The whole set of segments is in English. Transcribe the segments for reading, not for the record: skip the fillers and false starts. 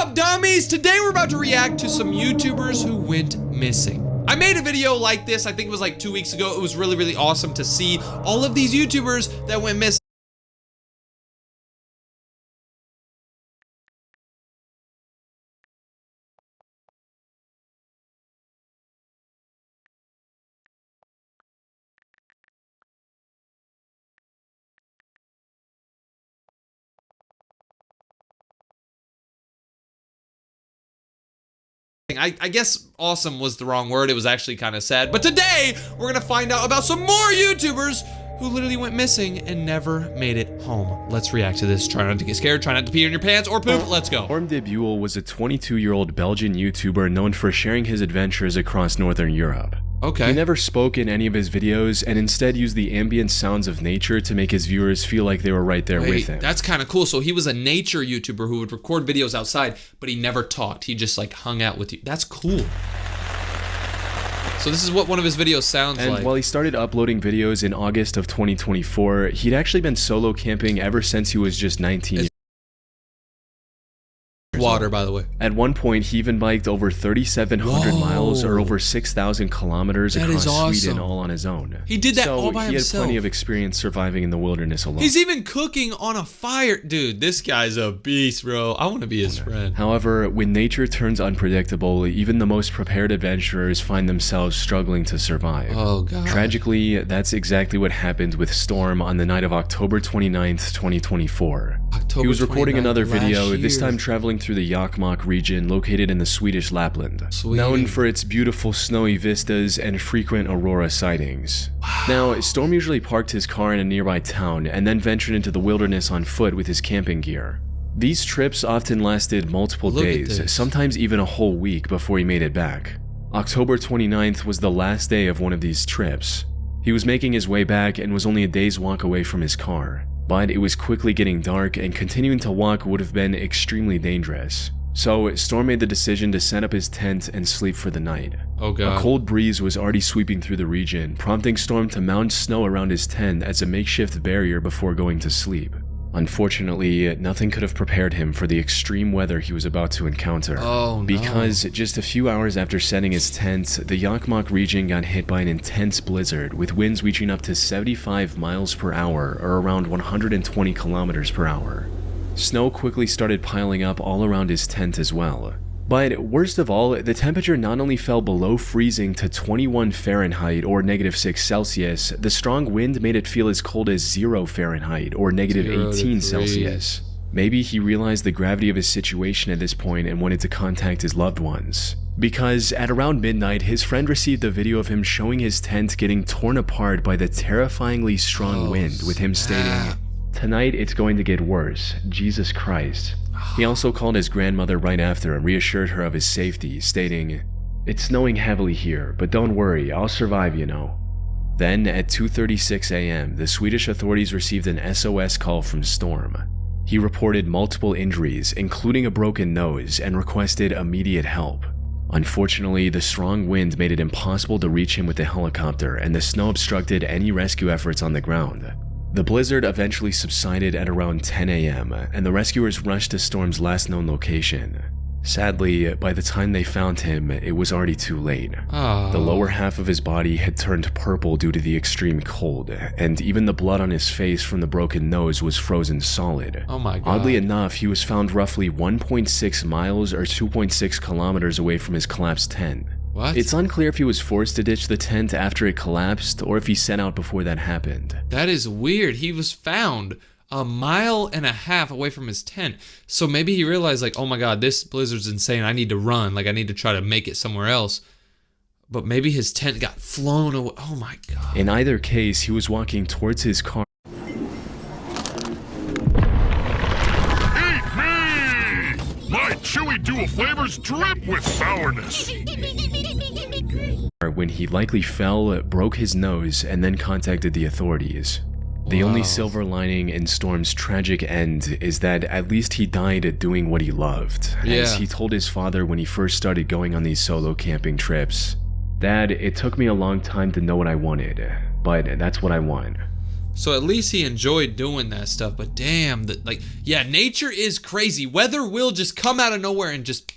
up, dummies? Today we're about to react to some YouTubers who went missing. I made a video like this, I think it was like 2 weeks ago. It was really awesome to see all of these YouTubers that went missing. I guess awesome was the wrong word. It was actually kind of sad. But today, we're gonna find out about some more YouTubers who literally went missing and never made it home. Let's react to this. Try not to get scared, try not to pee in your pants or poop. Let's go. Storm de Buell was a 22-year-old Belgian YouTuber known for sharing his adventures across Northern Europe. Okay. He never spoke in any of his videos and instead used the ambient sounds of nature to make his viewers feel like they were right there with him. That's kind of cool. So he was a nature YouTuber who would record videos outside, but he never talked. He just like hung out with you. That's cool. So this is what one of his videos sounds like. And while he started uploading videos in August of 2024, he'd actually been solo camping ever since he was just 19 Water, by the way. At one point, he even biked over 3,700 miles or over 6,000 kilometers across Sweden all on his own. He did that all by himself. He had plenty of experience surviving in the wilderness alone. He's even cooking on a fire. Dude, this guy's a beast, bro. I want to be his friend. However, when nature turns unpredictable, even the most prepared adventurers find themselves struggling to survive. Oh, God. Tragically, that's exactly what happened with Storm on the night of October 29th, 2024. He was recording another video, this time traveling through the Jokkmokk region located in the Swedish Lapland, known for its beautiful snowy vistas and frequent aurora sightings. Now, Storm usually parked his car in a nearby town and then ventured into the wilderness on foot with his camping gear. These trips often lasted multiple days, sometimes even a whole week before he made it back. October 29th was the last day of one of these trips. He was making his way back and was only a day's walk away from his car. But it was quickly getting dark and continuing to walk would have been extremely dangerous. So Storm made the decision to set up his tent and sleep for the night. Oh God. A cold breeze was already sweeping through the region, prompting Storm to mound snow around his tent as a makeshift barrier before going to sleep. Unfortunately, nothing could have prepared him for the extreme weather he was about to encounter. Oh, no. Because just a few hours after setting his tent, the Jokkmokk region got hit by an intense blizzard with winds reaching up to 75 miles per hour or around 120 kilometers per hour. Snow quickly started piling up all around his tent as well. But worst of all, the temperature not only fell below freezing to 21 Fahrenheit or -6 Celsius, the strong wind made it feel as cold as 0 Fahrenheit or -18 Celsius. Maybe he realized the gravity of his situation at this point and wanted to contact his loved ones. Because at around midnight, his friend received a video of him showing his tent getting torn apart by the terrifyingly strong wind, with him stating, "Tonight it's going to get worse, Jesus Christ." He also called his grandmother right after and reassured her of his safety, stating, "It's snowing heavily here, but don't worry, I'll survive, you know." Then, at 2:36 a.m., the Swedish authorities received an SOS call from Storm. He reported multiple injuries, including a broken nose, and requested immediate help. Unfortunately, the strong wind made it impossible to reach him with the helicopter, and the snow obstructed any rescue efforts on the ground. The blizzard eventually subsided at around 10 a.m., and the rescuers rushed to Storm's last known location. Sadly, by the time they found him, it was already too late. The lower half of his body had turned purple due to the extreme cold, and even the blood on his face from the broken nose was frozen solid. Oh my God. Oddly enough, he was found roughly 1.6 miles or 2.6 kilometers away from his collapsed tent. What? It's unclear if he was forced to ditch the tent after it collapsed or if he set out before that happened. That is weird. He was found 1.5 miles away from his tent. So maybe he realized like, oh my God, this blizzard's insane. I need to run. Like I need to try to make it somewhere else. But maybe his tent got flown away. Oh my God. In either case, he was walking towards his car. Eat me! My chewy dual flavors drip with sourness. When he likely fell, broke his nose, and then contacted the authorities. The only silver lining in Storm's tragic end is that at least he died doing what he loved. As he told his father when he first started going on these solo camping trips, "Dad, it took me a long time to know what I wanted, but that's what I want." So at least he enjoyed doing that stuff. But damn, nature is crazy. Weather will just come out of nowhere and just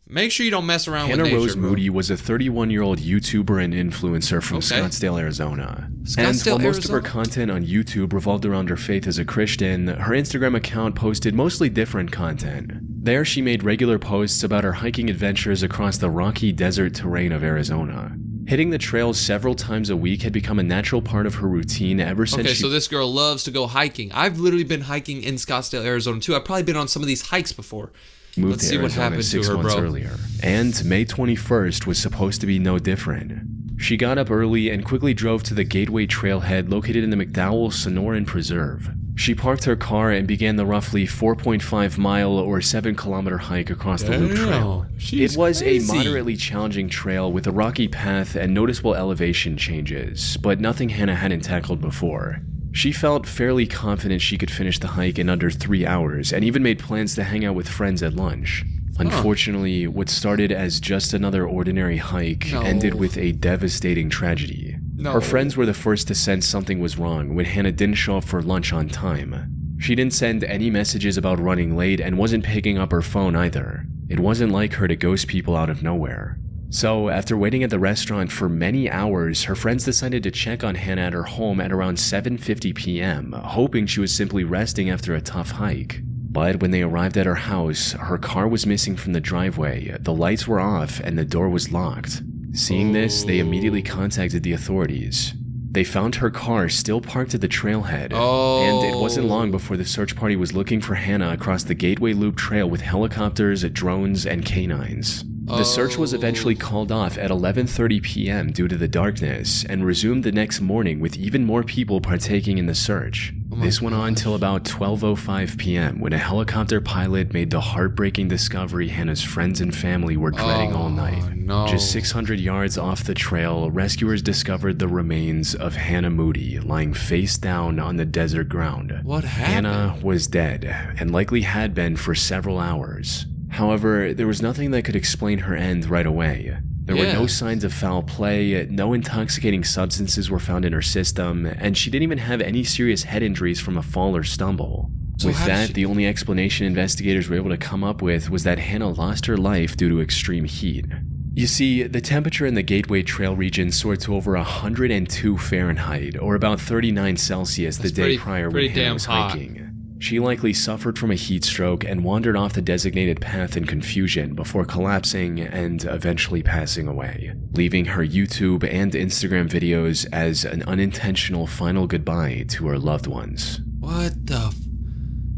make sure you don't mess around with nature. Hannah Rose Moody was a 31-year-old YouTuber and influencer from Scottsdale, Arizona. And while most of her content on YouTube revolved around her faith as a Christian, her Instagram account posted mostly different content. There, she made regular posts about her hiking adventures across the rocky desert terrain of Arizona. Hitting the trails several times a week had become a natural part of her routine ever since so this girl loves to go hiking. I've literally been hiking in Scottsdale, Arizona too. I've probably been on some of these hikes before. Moved to Arizona 6 months earlier. And May 21st was supposed to be no different. She got up early and quickly drove to the Gateway Trailhead located in the McDowell Sonoran Preserve. She parked her car and began the roughly 4.5 mile or 7 kilometer hike across the loop trail. It was a moderately challenging trail with a rocky path and noticeable elevation changes, but nothing Hannah hadn't tackled before. She felt fairly confident she could finish the hike in under 3 hours and even made plans to hang out with friends at lunch. Unfortunately, what started as just another ordinary hike ended with a devastating tragedy. Her friends were the first to sense something was wrong when Hannah didn't show up for lunch on time. She didn't send any messages about running late and wasn't picking up her phone either. It wasn't like her to ghost people out of nowhere. So, after waiting at the restaurant for many hours, her friends decided to check on Hannah at her home at around 7:50 p.m., hoping she was simply resting after a tough hike. But when they arrived at her house, her car was missing from the driveway, the lights were off, and the door was locked. Seeing this, they immediately contacted the authorities. They found her car still parked at the trailhead, and it wasn't long before the search party was looking for Hannah across the Gateway Loop Trail with helicopters, drones, and canines. The search was eventually called off at 11:30 p.m. due to the darkness, and resumed the next morning with even more people partaking in the search. This went on till about 12:05 p.m. when a helicopter pilot made the heartbreaking discovery Hannah's friends and family were dreading all night. Just 600 yards off the trail, rescuers discovered the remains of Hannah Moody lying face down on the desert ground. What happened? Hannah was dead, and likely had been for several hours. However, there was nothing that could explain her end right away. There were no signs of foul play, no intoxicating substances were found in her system, and she didn't even have any serious head injuries from a fall or stumble. So with that, the only explanation investigators were able to come up with was that Hannah lost her life due to extreme heat. You see, the temperature in the Gateway Trail region soared to over 102 Fahrenheit, or about 39 Celsius the day prior when Hannah was hiking. She likely suffered from a heat stroke and wandered off the designated path in confusion before collapsing and eventually passing away, leaving her YouTube and Instagram videos as an unintentional final goodbye to her loved ones. What the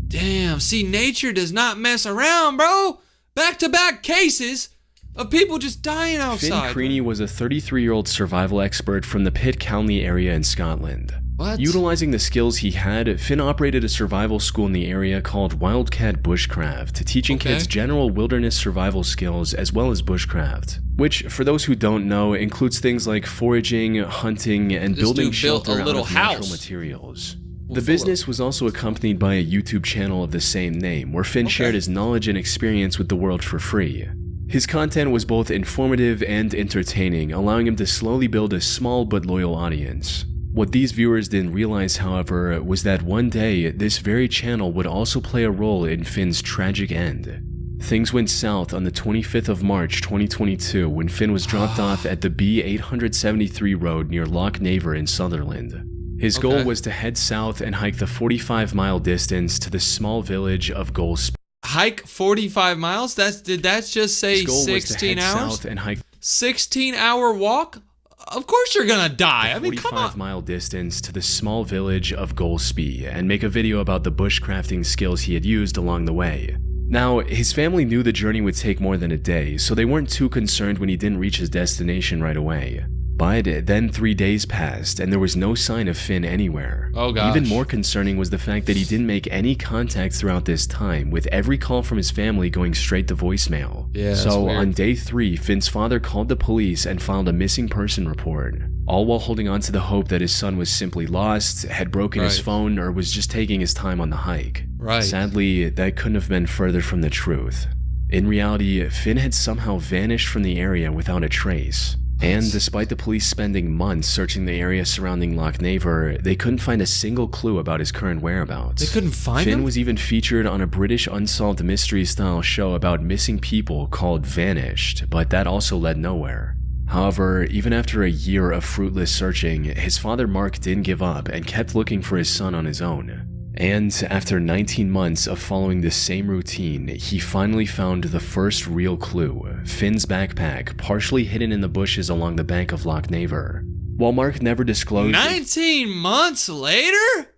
damn, see, nature does not mess around, bro. Back-to-back cases of people just dying outside. Finn Creaney was a 33-year-old survival expert from the Pitt County area in Scotland. What? Utilizing the skills he had, Finn operated a survival school in the area called Wildcat Bushcraft, teaching kids general wilderness survival skills as well as bushcraft, which, for those who don't know, includes things like foraging, hunting, and building shelter out of natural materials. The business was also accompanied by a YouTube channel of the same name, where Finn shared his knowledge and experience with the world for free. His content was both informative and entertaining, allowing him to slowly build a small but loyal audience. What these viewers didn't realize, however, was that one day, this very channel would also play a role in Finn's tragic end. Things went south on the 25th of March 2022 when Finn was dropped off at the B873 road near Loch Naver in Sutherland. His goal was to head south and hike the 45-mile distance to the small village of Golspie. Hike 45 miles? Did that just say 16 hours? South and hike 16-hour walk? Of course you're gonna die. I mean, come on. 45-mile distance to the small village of Golspie and make a video about the bushcrafting skills he had used along the way. Now, his family knew the journey would take more than a day, so they weren't too concerned when he didn't reach his destination right away. But then 3 days passed, and there was no sign of Finn anywhere. Oh gosh. Even more concerning was the fact that he didn't make any contact throughout this time, with every call from his family going straight to voicemail. Yeah, so on day 3, Finn's father called the police and filed a missing person report, all while holding on to the hope that his son was simply lost, had broken his phone, or was just taking his time on the hike. Sadly, that couldn't have been further from the truth. In reality, Finn had somehow vanished from the area without a trace. And despite the police spending months searching the area surrounding Loch Naver, they couldn't find a single clue about his current whereabouts. They couldn't find Finn him? was even featured on a British unsolved mystery-style show about missing people called Vanished, but that also led nowhere. However, even after a year of fruitless searching, his father Mark didn't give up and kept looking for his son on his own. And after 19 months of following the same routine, he finally found the first real clue, Finn's backpack, partially hidden in the bushes along the bank of Loch Naver. While Mark never disclosed 19 months later?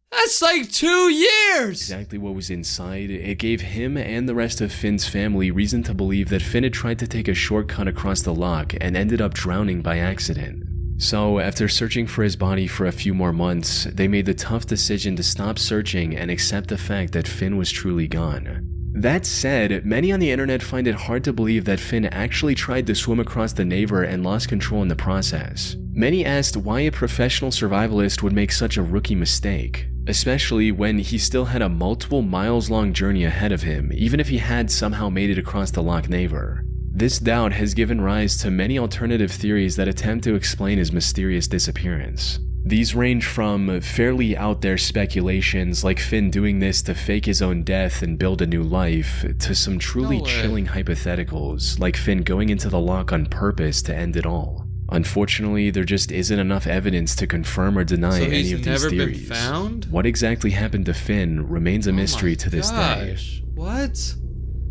That's like 2 years! exactly what was inside, it gave him and the rest of Finn's family reason to believe that Finn had tried to take a shortcut across the loch and ended up drowning by accident. So, after searching for his body for a few more months, they made the tough decision to stop searching and accept the fact that Finn was truly gone. That said, many on the internet find it hard to believe that Finn actually tried to swim across the Naver and lost control in the process. Many asked why a professional survivalist would make such a rookie mistake, especially when he still had a multiple miles long journey ahead of him, even if he had somehow made it across the Loch Naver. This doubt has given rise to many alternative theories that attempt to explain his mysterious disappearance. These range from fairly out there speculations like Finn doing this to fake his own death and build a new life, to some truly chilling hypotheticals like Finn going into the loch on purpose to end it all. Unfortunately, there just isn't enough evidence to confirm or deny any of these theories. Been found? What exactly happened to Finn remains a mystery to this day. What?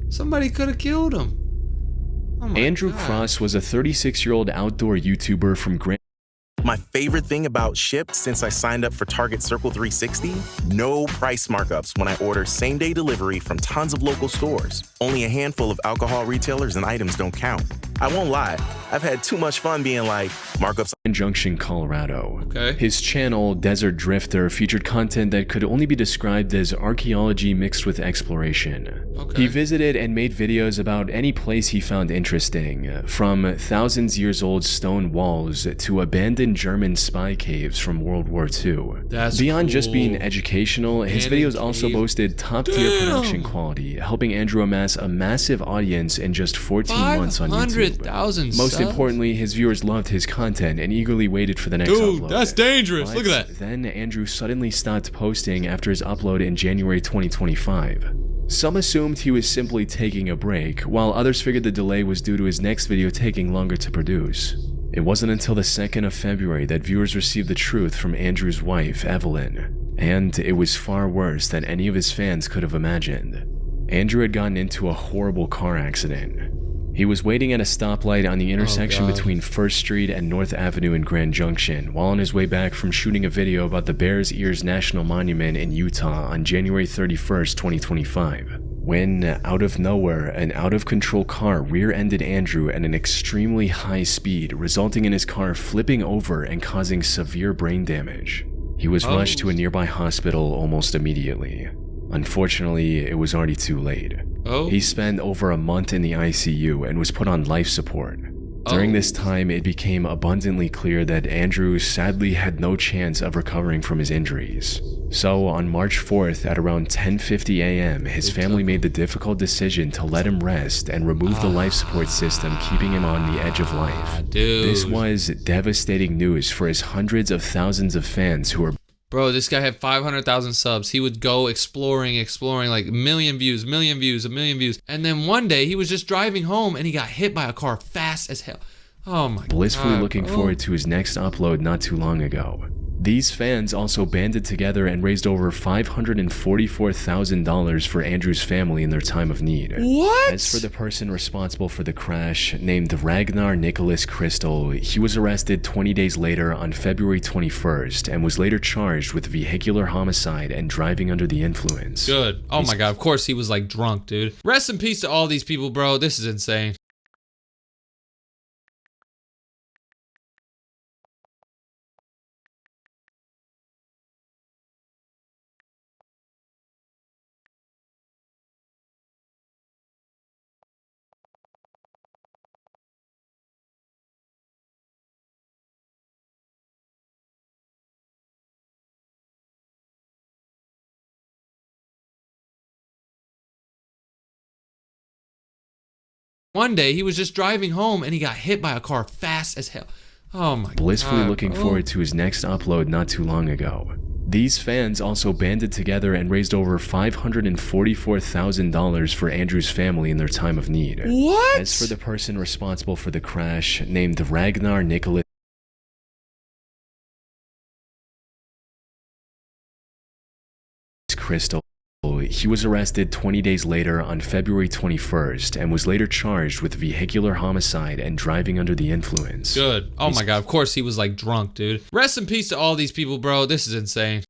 Somebody could have killed him. Andrew Cross was a 36-year-old outdoor YouTuber from Grand. My favorite thing about Shipt since I signed up for Target Circle 360? No price markups when I order same-day delivery from tons of local stores. Only a handful of alcohol retailers and items don't count. I won't lie, I've had too much fun being like, markups Junction, Colorado. Okay. His channel, Desert Drifter, featured content that could only be described as archaeology mixed with exploration. Okay. He visited and made videos about any place he found interesting, from thousands years old stone walls to abandoned German spy caves from World War II. That's Beyond cool. just being educational, his videos also boasted top-tier production quality, helping Andrew amass a massive audience in just 14 months on YouTube. 500,000 Most subs? importantly, his viewers loved his content and eagerly waited for the next upload. Dude, that's dangerous. But Look at that. then Andrew suddenly stopped posting after his upload in January 2025. Some assumed he was simply taking a break, while others figured the delay was due to his next video taking longer to produce. It wasn't until the 2nd of February that viewers received the truth from Andrew's wife, Evelyn, and it was far worse than any of his fans could have imagined. Andrew had gotten into a horrible car accident. He was waiting at a stoplight on the intersection between 1st Street and North Avenue in Grand Junction while on his way back from shooting a video about the Bears Ears National Monument in Utah on January 31st, 2025. When, out of nowhere, an out-of-control car rear-ended Andrew at an extremely high speed, resulting in his car flipping over and causing severe brain damage. He was rushed to a nearby hospital almost immediately. Unfortunately, it was already too late. He spent over a month in the ICU and was put on life support. During this time, it became abundantly clear that Andrew sadly had no chance of recovering from his injuries. So, on March 4th at around 10:50 a.m., his family made the difficult decision to let him rest and remove the life support system keeping him on the edge of life. Dude. This was devastating news for his hundreds of thousands of fans who were Bro, this guy had 500,000 subs. He would go exploring, like a million views. And then one day he was just driving home and he got hit by a car fast as hell. Oh my god. blissfully looking forward to his next upload not too long ago. These fans also banded together and raised over $544,000 for Andrew's family in their time of need. What? As for the person responsible for the crash, named Ragnar Nicholas Crystal, he was arrested 20 days later on February 21st and was later charged with vehicular homicide and driving under the influence. Good. Oh my god, of course he was like drunk, dude. Rest in peace to all these people, bro. This is insane. One day he was just driving home and he got hit by a car fast as hell. Oh my god. Blissfully looking forward to his next upload not too long ago. These fans also banded together and raised over $544,000 for Andrew's family in their time of need. What? As for the person responsible for the crash, named Ragnar Nicholas Crystal, he was arrested 20 days later on February 21st and was later charged with vehicular homicide and driving under the influence. Good. Oh my god, of course he was like drunk, dude. Rest in peace to all these people, bro. This is insane.